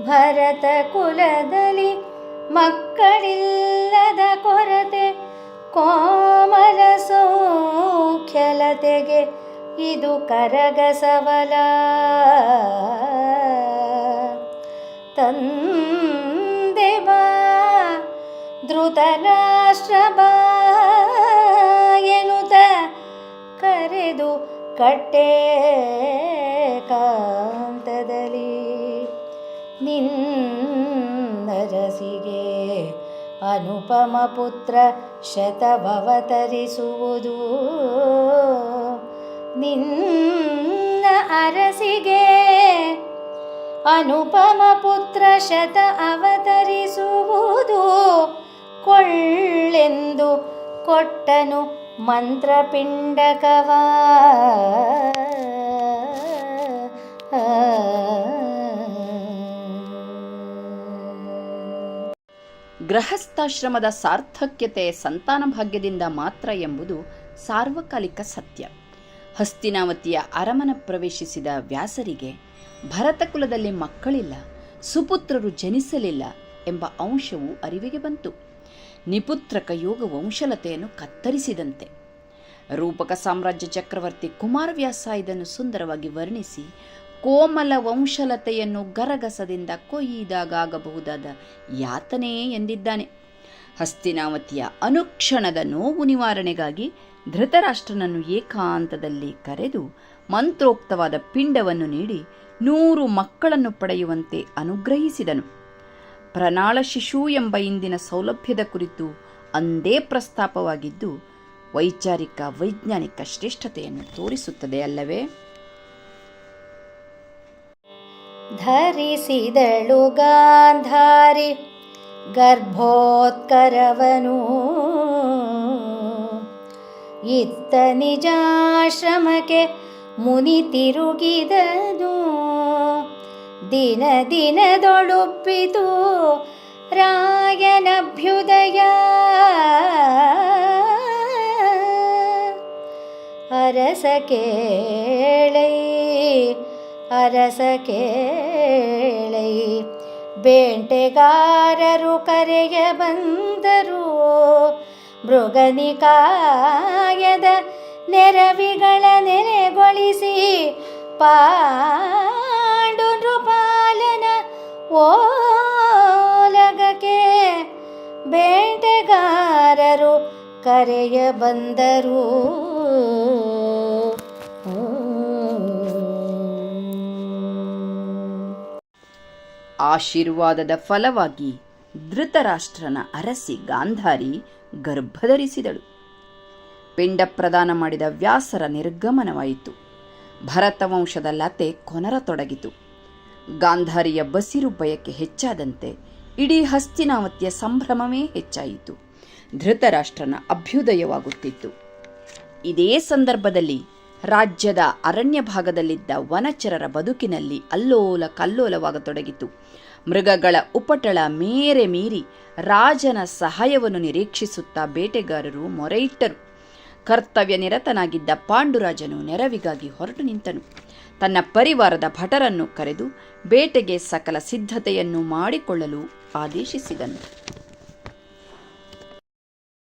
ಭರತ ಕುಲದಲ್ಲಿ ಮಕ್ಕಳಿಲ್ಲದ ಕೊರತೆ, ಕೋಮಲ ಸೌಖ್ಯಲತೆಗೆ ಇದು ಕರಗಸವಲ. ತಂದೆ ಬಾ ಧೃತರಾಷ್ಟ್ರ ಬಾ ಎನ್ನುತ್ತ ಕರೆದು ಕಟ್ಟೆ ಕಾಂತದಲ್ಲಿ ನಿನ್ನರಸಿಗೆ ಅನುಪಮ ಪುತ್ರ ಶತವತರಿಸುವುದು. ನಿನ್ನ ಅರಸಿಗೆ ಅನುಪಮ ಪುತ್ರ ಶತ ಅವತರಿಸುವುದು. ಕೊಳ್ಳೆಂದು ಕೊಟ್ಟನು ಮಂತ್ರಪಿಂಡಕವ. ಗೃಹಸ್ಥಾಶ್ರಮದ ಸಾರ್ಥಕ್ಯತೆ ಸಂತಾನ ಭಾಗ್ಯದಿಂದ ಮಾತ್ರ ಎಂಬುದು ಸಾರ್ವಕಾಲಿಕ ಸತ್ಯ. ಹಸ್ತಿನಾವತಿಯ ಅರಮನೆ ಪ್ರವೇಶಿಸಿದ ವ್ಯಾಸರಿಗೆ ಭರತಕುಲದಲ್ಲಿ ಮಕ್ಕಳಿಲ್ಲ, ಸುಪುತ್ರರು ಜನಿಸಲಿಲ್ಲ ಎಂಬ ಅಂಶವು ಅರಿವಿಗೆ ಬಂತು. ನಿಪುತ್ರಕ ಯೋಗ ವಂಶಲತೆಯನ್ನು ಕತ್ತರಿಸಿದಂತೆ. ರೂಪಕ ಸಾಮ್ರಾಜ್ಯ ಚಕ್ರವರ್ತಿ ಕುಮಾರವ್ಯಾಸ ಇದನ್ನು ಸುಂದರವಾಗಿ ವರ್ಣಿಸಿ ಕೋಮಲ ವಂಶಲತೆಯನ್ನು ಗರಗಸದಿಂದ ಕೊಯ್ದಾಗಬಹುದಾದ ಯಾತನೆ ಎಂದಿದ್ದಾನೆ. ಹಸ್ತಿನಾವತಿಯ ಅನುಕ್ಷಣದ ನೋವು ನಿವಾರಣೆಗಾಗಿ ಧೃತರಾಷ್ಟ್ರನನ್ನು ಏಕಾಂತದಲ್ಲಿ ಕರೆದು ಮಂತ್ರೋಕ್ತವಾದ ಪಿಂಡವನ್ನು ನೀಡಿ 100 ಮಕ್ಕಳನ್ನು ಪಡೆಯುವಂತೆ ಅನುಗ್ರಹಿಸಿದನು. ಪ್ರಣಾಳ ಶಿಶು ಎಂಬ ಇಂದಿನ ಸೌಲಭ್ಯದ ಕುರಿತು ಅಂದೇ ಪ್ರಸ್ತಾಪವಾಗಿದ್ದು ವೈಚಾರಿಕ ವೈಜ್ಞಾನಿಕ ಶ್ರೇಷ್ಠತೆಯನ್ನು ತೋರಿಸುತ್ತದೆ ಅಲ್ಲವೇ? ಧರಿಸಿದಳು ಗಾಂಧಾರಿ ಗರ್ಭೋತ್ಕರವನು, ಇತ್ತ ನಿಜಾಶ್ರಮಕ್ಕೆ ಮುನಿ ತಿರುಗಿದನು. ದಿನ ದಿನದೊಳುಪ್ಪಿತು ರಾಯನಭ್ಯುದಯ. ಅರಸ ಕೇಳೈ ಅರಸ ಕೇಳೈ ಬೇಟೆಗಾರರು ಕರೆಯ ಬಂದರು. ಮೃಗನಿಕಾಯದ ನೆರವಿಗಳ ನೆಲೆಗೊಳಿಸಿ ಪಾಂಡು ನೃಪಾಲನ ಓಲಗಕ್ಕೆ ಬೇಟೆಗಾರರು ಕರೆಯ ಬಂದರು. ಆಶೀರ್ವಾದದ ಫಲವಾಗಿ ಧೃತರಾಷ್ಟ್ರನ ಅರಸಿ ಗಾಂಧಾರಿ ಗರ್ಭಧರಿಸಿದಳು. ಪಿಂಡ ಪ್ರದಾನ ಮಾಡಿದ ವ್ಯಾಸರ ನಿರ್ಗಮನವಾಯಿತು. ಭರತವಂಶದ ಲತೆ ಕೊನರತೊಡಗಿತು. ಗಾಂಧಾರಿಯ ಬಸಿರು ಬಯಕೆ ಹೆಚ್ಚಾದಂತೆ ಇಡೀ ಹಸ್ತಿನಾವತಿಯ ಸಂಭ್ರಮವೇ ಹೆಚ್ಚಾಯಿತು. ಧೃತರಾಷ್ಟ್ರನ ಅಭ್ಯುದಯವಾಗುತ್ತಿತ್ತು. ಇದೇ ಸಂದರ್ಭದಲ್ಲಿ ರಾಜ್ಯದ ಅರಣ್ಯ ಭಾಗದಲ್ಲಿದ್ದ ವನಚರರ ಬದುಕಿನಲ್ಲಿ ಅಲ್ಲೋಲ ಕಲ್ಲೋಲವಾಗತೊಡಗಿತು. ಮೃಗಗಳ ಉಪಟಳ ಮೇರೆ ಮೀರಿ ರಾಜನ ಸಹಾಯವನ್ನು ನಿರೀಕ್ಷಿಸುತ್ತಾ ಬೇಟೆಗಾರರು ಮೊರೆಯಿಟ್ಟರು. ಕರ್ತವ್ಯ ನಿರತನಾಗಿದ್ದ ಪಾಂಡುರಾಜನು ನೆರವಿಗಾಗಿ ಹೊರಟು ನಿಂತನು. ತನ್ನ ಪರಿವಾರದ ಭಟರನ್ನು ಕರೆದು ಬೇಟೆಗೆ ಸಕಲ ಸಿದ್ಧತೆಯನ್ನು ಮಾಡಿಕೊಳ್ಳಲು ಆದೇಶಿಸಿದನು.